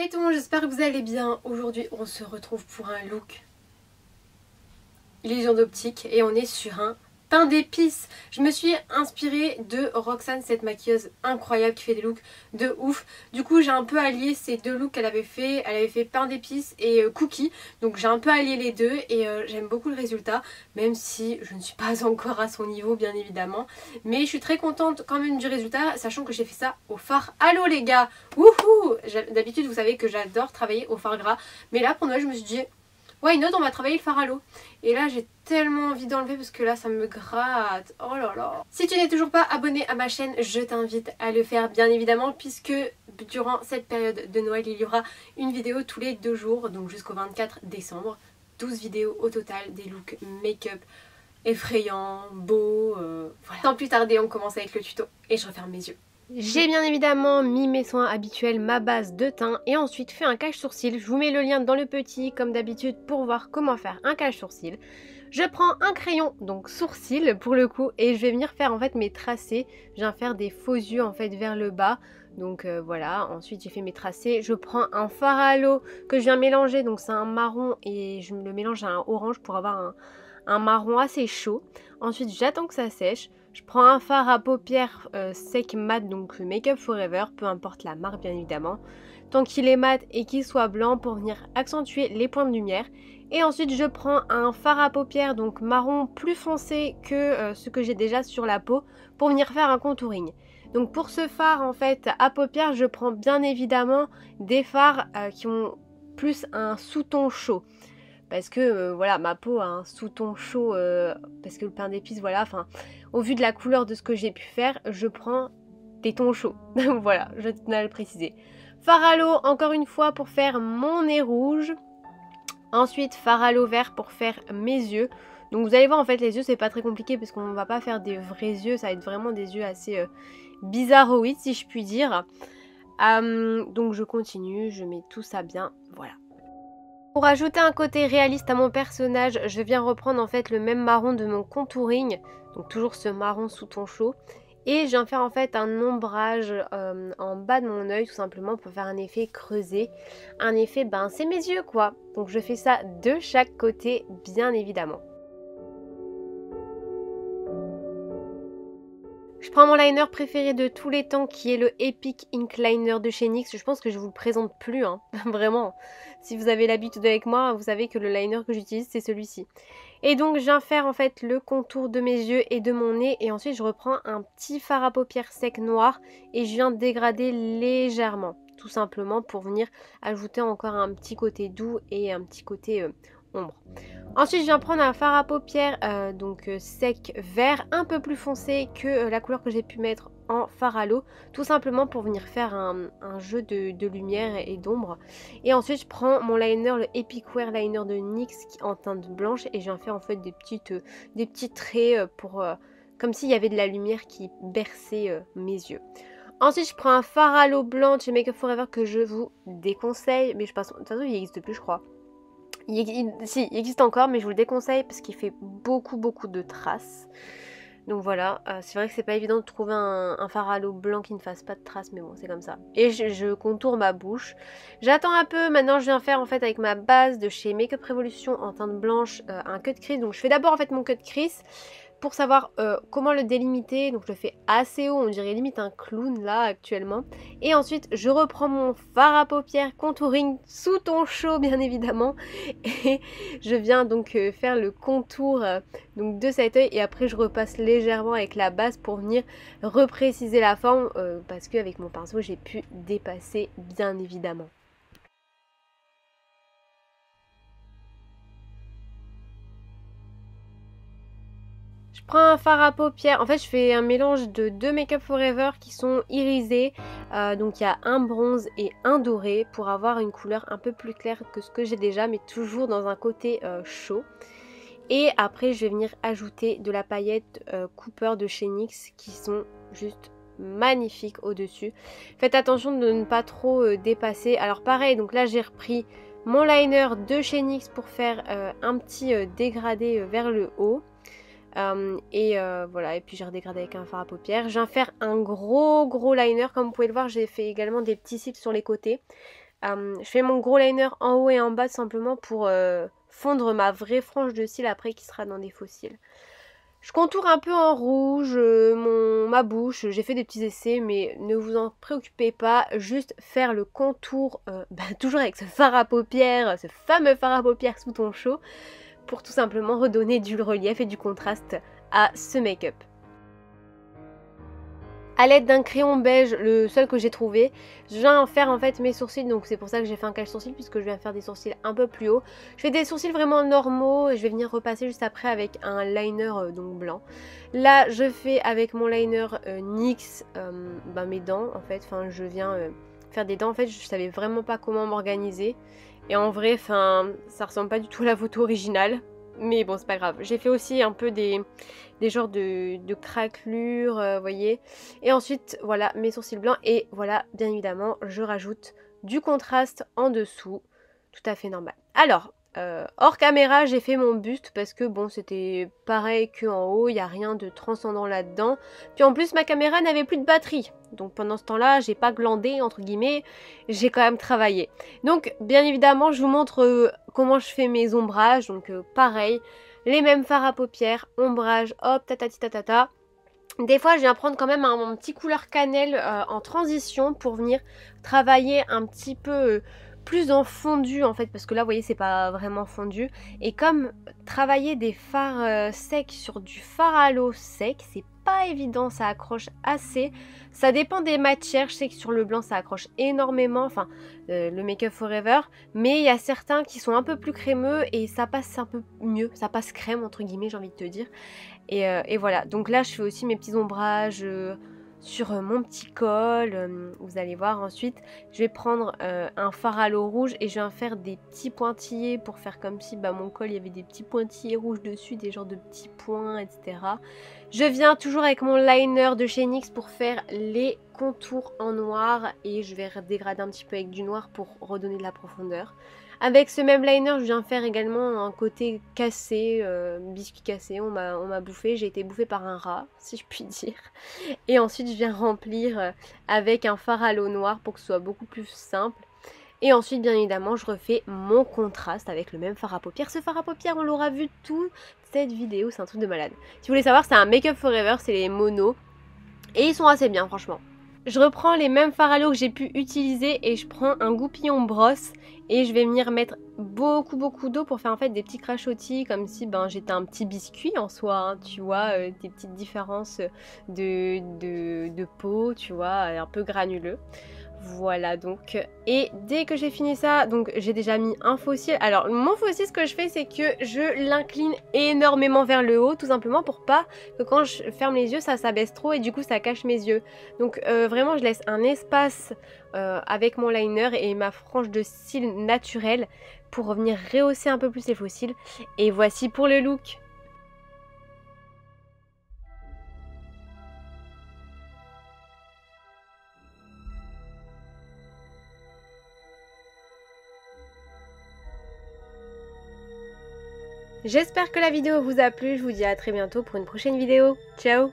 Et tout le monde, j'espère que vous allez bien. Aujourd'hui, on se retrouve pour un look illusion d'optique et on est sur un pain d'épices. Je me suis inspirée de Roxane, cette maquilleuse incroyable qui fait des looks de ouf. Du coup, j'ai un peu allié ces deux looks qu'elle avait fait. Elle avait fait pain d'épices et cookies. Donc j'ai un peu allié les deux et j'aime beaucoup le résultat. Même si je ne suis pas encore à son niveau, bien évidemment. Mais je suis très contente quand même du résultat, sachant que j'ai fait ça au fard halo, les gars. Wouhou! D'habitude, vous savez que j'adore travailler au fard gras. Mais là, pour Noël, je me suis dit... why not, on va travailler le fard halo. Et là j'ai tellement envie d'enlever parce que là ça me gratte. Oh là là. Si tu n'es toujours pas abonné à ma chaîne, je t'invite à le faire bien évidemment, puisque durant cette période de Noël il y aura une vidéo tous les 2 jours, donc jusqu'au 24 décembre. 12 vidéos au total, des looks make-up effrayants, beaux, voilà. Sans plus tarder, on commence avec le tuto et je referme mes yeux. J'ai bien évidemment mis mes soins habituels, ma base de teint et ensuite fait un cache-sourcil. Je vous mets le lien dans le petit comme d'habitude pour voir comment faire un cache-sourcil. Je prends un crayon, donc sourcil pour le coup, et je vais venir faire en fait mes tracés. Je viens faire des faux yeux en fait vers le bas. Donc voilà, ensuite j'ai fait mes tracés. Je prends un fard halo que je viens mélanger, donc c'est un marron et je le mélange à un orange pour avoir un marron assez chaud. Ensuite j'attends que ça sèche. Je prends un fard à paupières sec mat, donc Make Up Forever, peu importe la marque bien évidemment. Tant qu'il est mat et qu'il soit blanc pour venir accentuer les points de lumière. Et ensuite je prends un fard à paupières, donc marron plus foncé que ce que j'ai déjà sur la peau, pour venir faire un contouring. Donc pour ce fard en fait à paupières, je prends bien évidemment des fards qui ont plus un sous-ton chaud. Parce que voilà, ma peau a un sous-ton chaud, parce que le pain d'épices, voilà, enfin, au vu de la couleur de ce que j'ai pu faire, je prends des tons chauds. Voilà, je tenais à le préciser. Fard halo, encore une fois, pour faire mon nez rouge. Ensuite, fard halo vert pour faire mes yeux. Donc vous allez voir, en fait, les yeux, c'est pas très compliqué, parce qu'on va pas faire des vrais yeux, ça va être vraiment des yeux assez bizarroïdes, si je puis dire. Donc je continue, je mets tout ça bien, voilà. Pour ajouter un côté réaliste à mon personnage, je viens reprendre en fait le même marron de mon contouring, donc toujours ce marron sous ton chaud, et je viens faire en fait un ombrage en bas de mon œil tout simplement pour faire un effet creusé, un effet ben c'est mes yeux quoi, donc je fais ça de chaque côté bien évidemment. Je prends mon liner préféré de tous les temps qui est le Epic Ink Liner de chez NYX. Je pense que je vous le présente plus, hein. Vraiment. Si vous avez l'habitude avec moi, vous savez que le liner que j'utilise c'est celui-ci. Et donc je viens faire en fait le contour de mes yeux et de mon nez et ensuite je reprends un petit fard à paupières sec noir et je viens dégrader légèrement. Tout simplement pour venir ajouter encore un petit côté doux et un petit côté ombre. Ensuite je viens prendre un fard à paupières sec vert un peu plus foncé que la couleur que j'ai pu mettre en fard halo, tout simplement pour venir faire un jeu de lumière et d'ombre. Et ensuite je prends mon liner, le Epic Wear Liner de NYX en teinte blanche et je viens faire en fait des petits traits pour comme s'il y avait de la lumière qui berçait mes yeux. Ensuite je prends un fard halo blanc de chez Make Up Forever que je vous déconseille, mais je pense, de toute façon il n'existe plus je crois. Si, il existe encore, mais je vous le déconseille parce qu'il fait beaucoup de traces. Donc voilà, c'est vrai que c'est pas évident de trouver un fard halo blanc qui ne fasse pas de traces, mais bon, c'est comme ça. Et je contourne ma bouche. J'attends un peu, maintenant je viens faire en fait avec ma base de chez Make Up Revolution en teinte blanche un cut crease. Donc je fais d'abord en fait mon cut crease pour savoir comment le délimiter. Donc je le fais assez haut, on dirait limite un clown là actuellement. Et ensuite je reprends mon fard à paupières contouring sous ton chaud bien évidemment. Et je viens donc faire le contour donc de cet œil et après je repasse légèrement avec la base pour venir repréciser la forme parce qu'avec mon pinceau j'ai pu dépasser bien évidemment. Je prends un fard à paupières, en fait je fais un mélange de 2 Make Up Forever qui sont irisés, donc il y a un bronze et un doré pour avoir une couleur un peu plus claire que ce que j'ai déjà mais toujours dans un côté chaud. Et après je vais venir ajouter de la paillette Cooper de chez NYX qui sont juste magnifiques au dessus. Faites attention de ne pas trop dépasser, alors pareil donc là j'ai repris mon liner de chez NYX pour faire un petit dégradé vers le haut. Voilà, et puis j'ai redégradé avec un fard à paupières. Je viens faire un gros liner, comme vous pouvez le voir j'ai fait également des petits cils sur les côtés. Je fais mon gros liner en haut et en bas simplement pour fondre ma vraie frange de cils après qui sera dans des faux cils. Je contourne un peu en rouge ma bouche, j'ai fait des petits essais mais ne vous en préoccupez pas, juste faire le contour toujours avec ce fard à paupières, ce fameux fard à paupières sous ton chaud pour tout simplement redonner du relief et du contraste à ce make-up. À l'aide d'un crayon beige, le seul que j'ai trouvé, je viens faire en fait mes sourcils, donc c'est pour ça que j'ai fait un cache sourcil puisque je viens faire des sourcils un peu plus haut. Je fais des sourcils vraiment normaux et je vais venir repasser juste après avec un liner donc blanc. Là je fais avec mon liner NYX mes dents en fait, enfin je viens faire des dents en fait, je savais vraiment pas comment m'organiser et en vrai ça ressemble pas du tout à la photo originale. Mais bon, c'est pas grave. J'ai fait aussi un peu des genres de craquelures, vous voyez. Et ensuite, voilà, mes sourcils blancs. Et voilà, bien évidemment, je rajoute du contraste en dessous. Tout à fait normal. Alors, hors caméra, j'ai fait mon buste parce que bon, c'était pareil qu'en haut. Il n'y a rien de transcendant là-dedans. Puis en plus, ma caméra n'avait plus de batterie. Donc pendant ce temps-là, j'ai pas glandé, entre guillemets, j'ai quand même travaillé. Donc bien évidemment, je vous montre comment je fais mes ombrages. Donc pareil, les mêmes fards à paupières, ombrage, hop, tatati tatata. Des fois, je viens prendre quand même un petit couleur cannelle en transition pour venir travailler un petit peu plus en fondu en fait, parce que là, vous voyez, c'est pas vraiment fondu. Et comme travailler des fards secs sur du fard à l'eau sec, c'est pas évident, ça accroche assez. Ça dépend des matières, je sais que sur le blanc, ça accroche énormément, enfin, le Make Up Forever. Mais il y a certains qui sont un peu plus crémeux et ça passe un peu mieux, ça passe crème entre guillemets, j'ai envie de te dire. Et voilà, donc là je fais aussi mes petits ombrages sur mon petit col, vous allez voir ensuite. Je vais prendre un fard à l'eau rouge et je vais faire des petits pointillés pour faire comme si mon col il y avait des petits pointillés rouges dessus, des genres de petits points, etc. Je viens toujours avec mon liner de chez NYX pour faire les contours en noir et je vais dégrader un petit peu avec du noir pour redonner de la profondeur. Avec ce même liner, je viens faire également un côté cassé, biscuit cassé, on m'a bouffé, j'ai été bouffée par un rat, si je puis dire. Et ensuite, je viens remplir avec un fard à l'eau noire pour que ce soit beaucoup plus simple. Et ensuite, bien évidemment, je refais mon contraste avec le même fard à paupières. Ce fard à paupières, on l'aura vu toute cette vidéo, c'est un truc de malade. Si vous voulez savoir, c'est un Make Up Forever, c'est les monos. Et ils sont assez bien, franchement. Je reprends les mêmes fards à l'eau que j'ai pu utiliser et je prends un goupillon brosse et je vais venir mettre beaucoup d'eau pour faire en fait des petits crachotis comme si j'étais un petit biscuit en soi, hein, tu vois, des petites différences de peau, tu vois, un peu granuleux. Voilà donc, et dès que j'ai fini ça, donc j'ai déjà mis un faux cil. Alors mon faux cil, ce que je fais, c'est que je l'incline énormément vers le haut, tout simplement pour pas que quand je ferme les yeux ça s'abaisse trop et du coup ça cache mes yeux. Donc vraiment je laisse un espace avec mon liner et ma frange de cils naturelle pour revenir rehausser un peu plus les faux cils. Et voici pour le look. J'espère que la vidéo vous a plu, je vous dis à très bientôt pour une prochaine vidéo. Ciao!